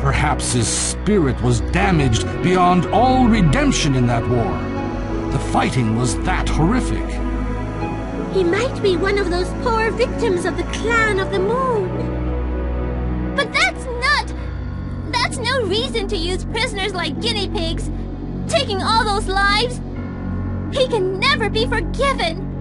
Perhaps his spirit was damaged beyond all redemption in that war. The fighting was that horrific. He might be one of those poor victims of the Clan of the Moon. But that's no reason to use prisoners like guinea pigs. Taking all those lives, he can never be forgiven.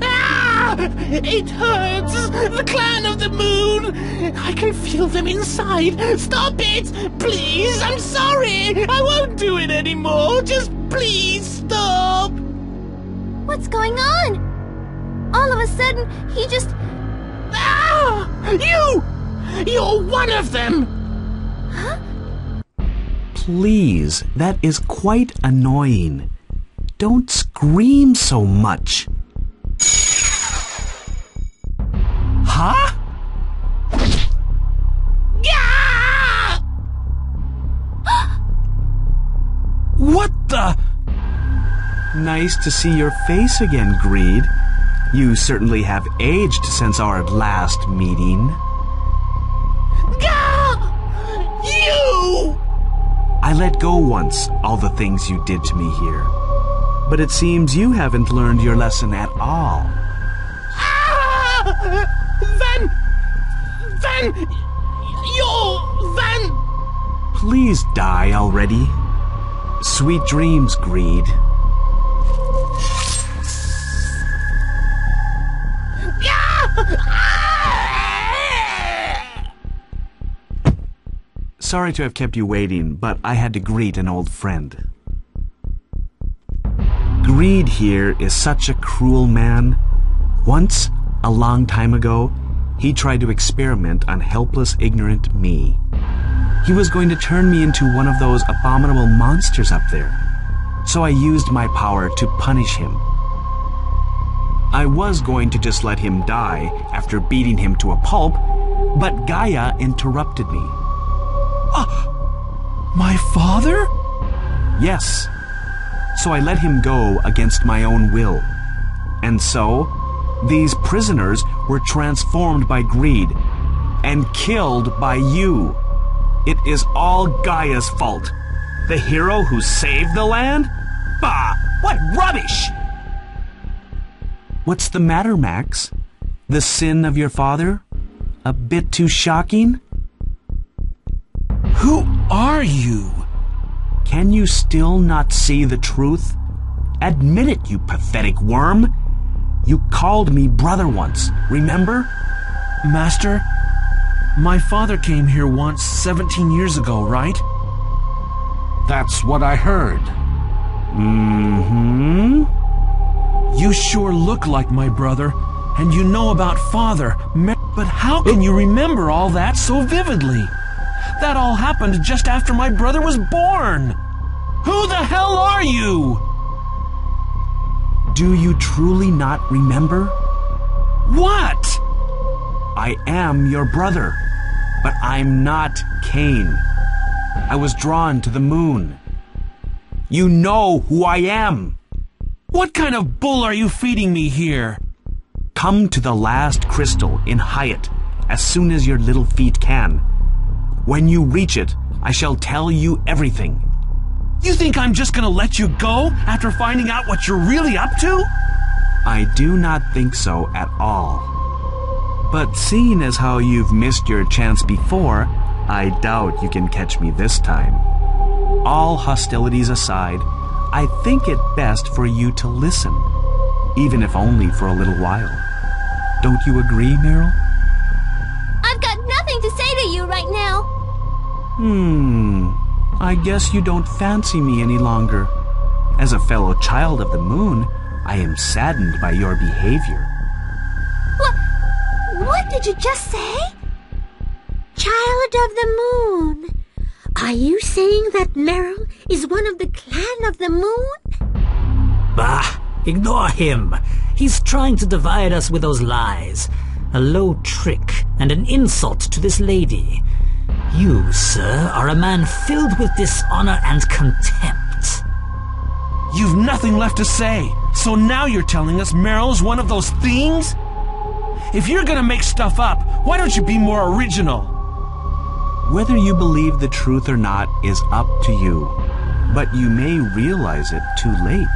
Ah! It hurts! The Clan of the Moon! I can feel them inside! Stop it! Please! I'm sorry! I won't do it anymore! Just please stop! What's going on? All of a sudden, he just... Ah! You're one of them! Huh? Please, that is quite annoying. Don't scream so much. Huh? Yeah! What the? Nice to see your face again, Greid. You certainly have aged since our last meeting. You! I let go once all the things you did to me here. But it seems you haven't learned your lesson at all. Van! Please die already. Sweet dreams, Greid. Sorry to have kept you waiting, but I had to greet an old friend. Greid here is such a cruel man. Once, a long time ago, he tried to experiment on helpless, ignorant me. He was going to turn me into one of those abominable monsters up there. So I used my power to punish him. I was going to just let him die after beating him to a pulp, but Gaia interrupted me. My father? Yes. So I let him go against my own will. And so, these prisoners were transformed by Greid and killed by you. It is all Gaia's fault. The hero who saved the land? Bah! What rubbish! What's the matter, Max? The sin of your father? A bit too shocking? Who are you? Can you still not see the truth? Admit it, you pathetic worm. You called me brother once, remember? Master, my father came here once 17 years ago, right? That's what I heard. Mm-hmm. You sure look like my brother, and you know about father, but how can you remember all that so vividly? That all happened just after my brother was born. Who the hell are you? Do you truly not remember? What? I am your brother, but I'm not Cain. I was drawn to the moon. You know who I am. What kind of bull are you feeding me here? Come to the last crystal in Hyatt as soon as your little feet can. When you reach it, I shall tell you everything. You think I'm just gonna let you go after finding out what you're really up to? I do not think so at all. But seeing as how you've missed your chance before, I doubt you can catch me this time. All hostilities aside, I think it best for you to listen, even if only for a little while. Don't you agree, Meryl? I've got nothing to say to you right now. I guess you don't fancy me any longer. As a fellow child of the moon, I am saddened by your behavior. What did you just say? Child of the Moon, are you saying that Meryl is one of the Clan of the Moon? Bah! Ignore him. He's trying to divide us with those lies. A low trick and an insult to this lady. You, sir, are a man filled with dishonor and contempt. You've nothing left to say, so now you're telling us Meryl's one of those things? If you're gonna make stuff up, why don't you be more original? Whether you believe the truth or not is up to you, but you may realize it too late.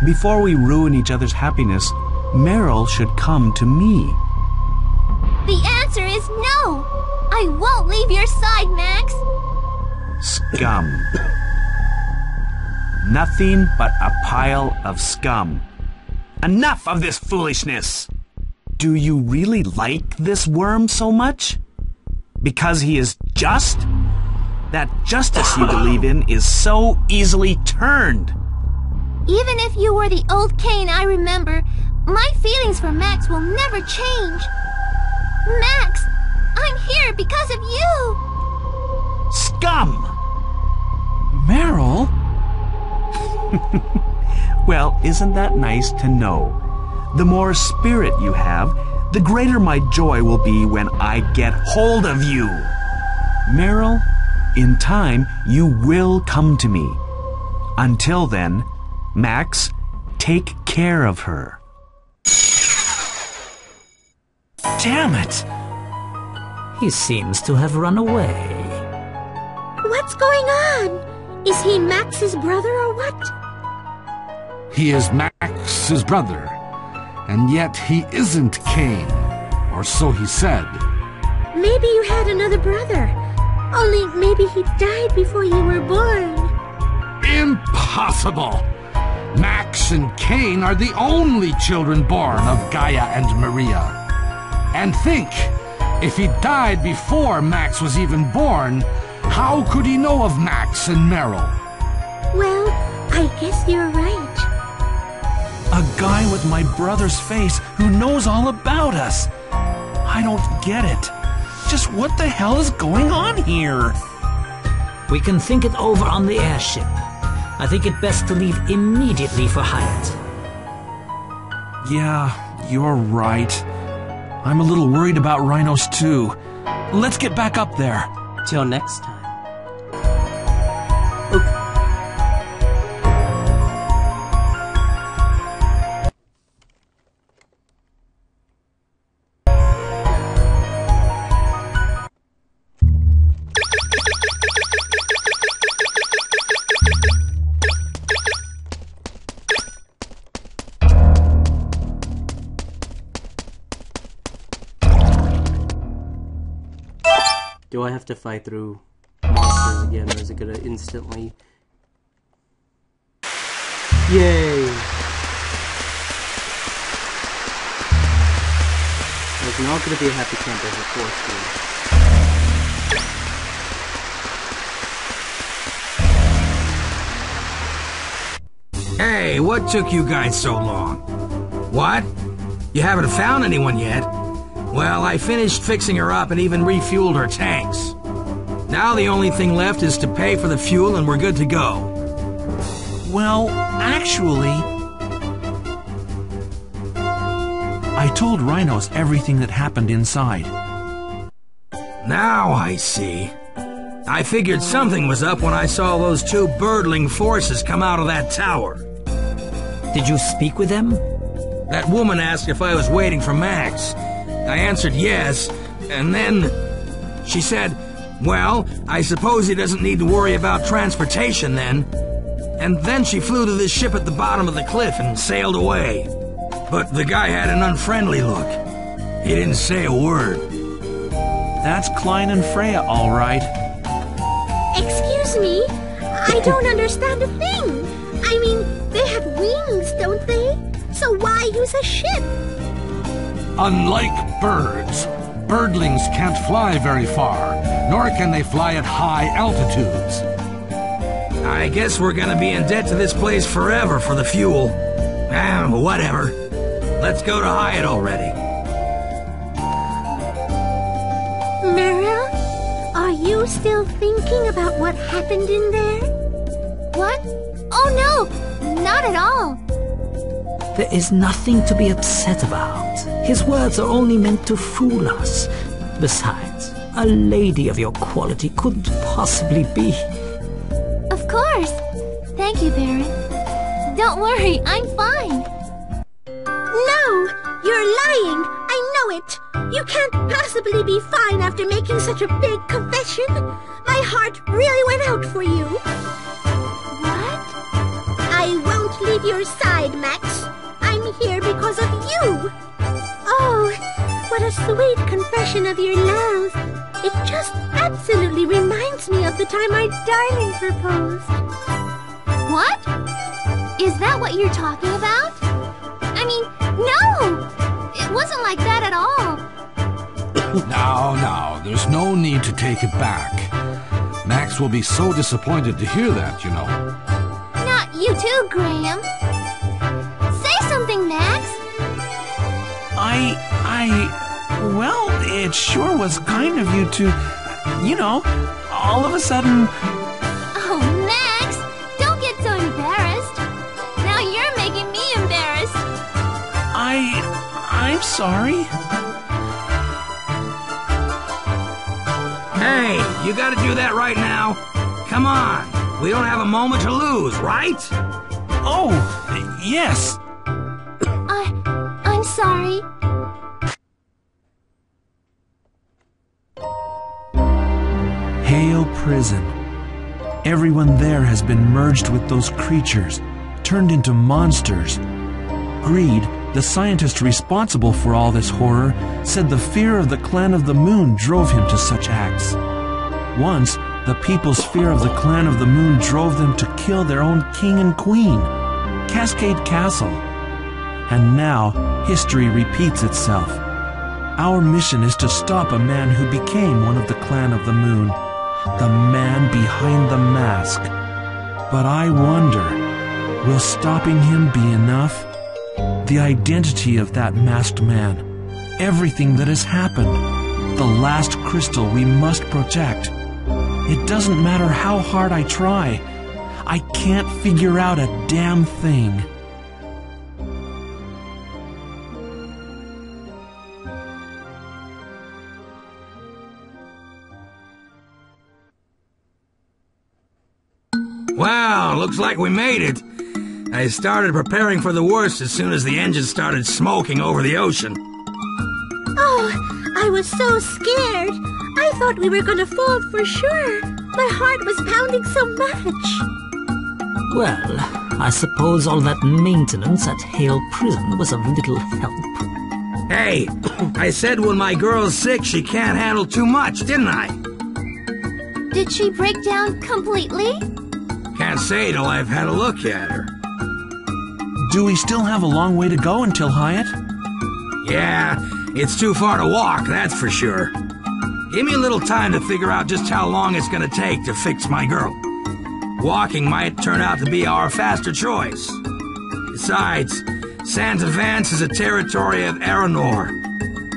Before we ruin each other's happiness, Meryl should come to me. The answer is no! I won't leave your side, Max! Scum. Nothing but a pile of scum. Enough of this foolishness! Do you really like this worm so much? Because he is just? That justice you believe in is so easily turned. Even if you were the old Cain I remember, my feelings for Max will never change. Max, I'm here because of you! Scum! Meryl? Well, isn't that nice to know? The more spirit you have, the greater my joy will be when I get hold of you. Meryl, in time, you will come to me. Until then, Max, take care of her. Damn it! He seems to have run away. What's going on? Is he Max's brother or what? He is Max's brother, and yet he isn't Cain, or so he said. Maybe you had another brother. Only maybe he died before you were born. Impossible! Max and Cain are the only children born of Gaia and Maria. And think, if he died before Max was even born, how could he know of Max and Meryl? Well, I guess you're right. A guy with my brother's face who knows all about us. I don't get it. Just what the hell is going on here? We can think it over on the airship. I think it best to leave immediately for Hyatt. Yeah, you're right. I'm a little worried about rhinos too. Let's get back up there. Till next time. Do I have to fight through monsters again, or is it gonna instantly... Yay! There's not gonna be a happy camper for 4 screens. Hey, what took you guys so long? What? You haven't found anyone yet? Well, I finished fixing her up and even refueled her tanks. Now the only thing left is to pay for the fuel and we're good to go. Well, actually... I told rhinos everything that happened inside. Now I see. I figured something was up when I saw those two birdling forces come out of that tower. Did you speak with them? That woman asked if I was waiting for Max. I answered yes, and then she said, well, I suppose he doesn't need to worry about transportation then. And then she flew to this ship at the bottom of the cliff and sailed away. But the guy had an unfriendly look. He didn't say a word. That's Klein and Freya, all right. Excuse me? I don't understand a thing. I mean, they have wings, don't they? So why use a ship? Unlike birds, birdlings can't fly very far, nor can they fly at high altitudes. I guess we're gonna be in debt to this place forever for the fuel. Whatever. Let's go to Hyatt already. Meryl, are you still thinking about what happened in there? What? Oh no, not at all. There is nothing to be upset about. His words are only meant to fool us. Besides, a lady of your quality couldn't possibly be. Of course. Thank you, Baron. Don't worry, I'm fine. No, you're lying. I know it. You can't possibly be fine after making such a big confession. My heart really went out for you. What? I won't leave your side, Max. I'm here because of you. Oh, what a sweet confession of your love. It just absolutely reminds me of the time my darling proposed. What? Is that what you're talking about? I mean, no! It wasn't like that at all. Now, there's no need to take it back. Max will be so disappointed to hear that, you know. Not you too, Graham. Say something, Max. Well, it sure was kind of you to, all of a sudden... Oh, Max, don't get so embarrassed. Now you're making me embarrassed. I'm sorry. Hey, you gotta do that right now. Come on. We don't have a moment to lose, right? Oh, yes. I'm sorry. Hale Prison. Everyone there has been merged with those creatures, turned into monsters. Greid, the scientist responsible for all this horror, said the fear of the Clan of the Moon drove him to such acts. Once, the people's fear of the Clan of the Moon drove them to kill their own king and queen, Cascade Castle. And now, history repeats itself. Our mission is to stop a man who became one of the Clan of the Moon, the man behind the mask. But I wonder, will stopping him be enough? The identity of that masked man, everything that has happened, the last crystal we must protect. It doesn't matter how hard I try. I can't figure out a damn thing. Wow, looks like we made it. I started preparing for the worst as soon as the engine started smoking over the ocean. Oh, I was so scared. I thought we were going to fall for sure. My heart was pounding so much. Well, I suppose all that maintenance at Hale Prison was of little help. Hey, I said when my girl's sick she can't handle too much, didn't I? Did she break down completely? Can't say till I've had a look at her. Do we still have a long way to go until Hyatt? Yeah, it's too far to walk, that's for sure. Give me a little time to figure out just how long it's gonna take to fix my girl. Walking might turn out to be our faster choice. Besides, Santa Vance is a territory of Aranor.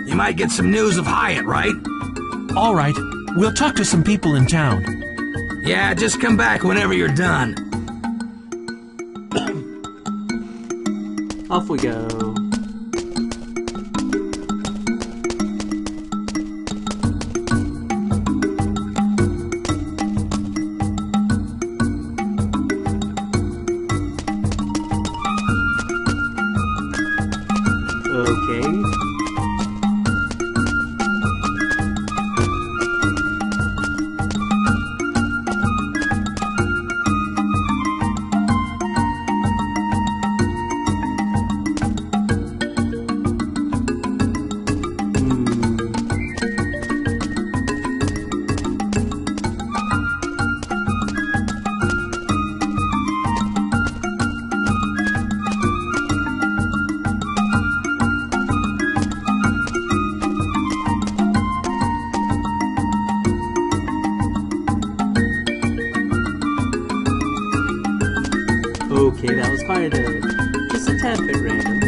You might get some news of Hyatt, right? All right, we'll talk to some people in town. Yeah, just come back whenever you're done. Off we go. Okay. Okay, that was kind of just a tad bit random.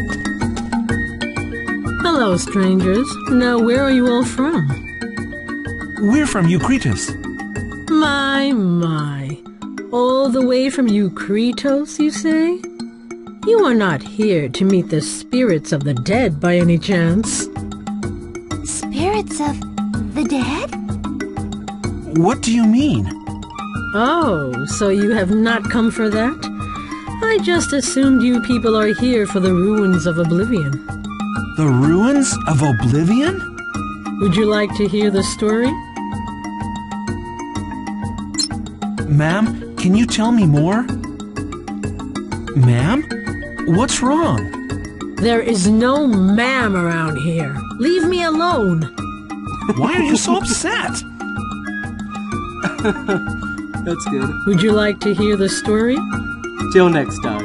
Hello, strangers. Now, where are you all from? We're from Eucritus. My. All the way from Eucritos, you say? You are not here to meet the spirits of the dead by any chance. Spirits of the dead? What do you mean? Oh, so you have not come for that? I just assumed you people are here for the ruins of Oblivion. The ruins of Oblivion? Would you like to hear the story? Ma'am, can you tell me more? Ma'am? What's wrong? There is no ma'am around here. Leave me alone. Why are you so upset? That's good. Would you like to hear the story? Till next time.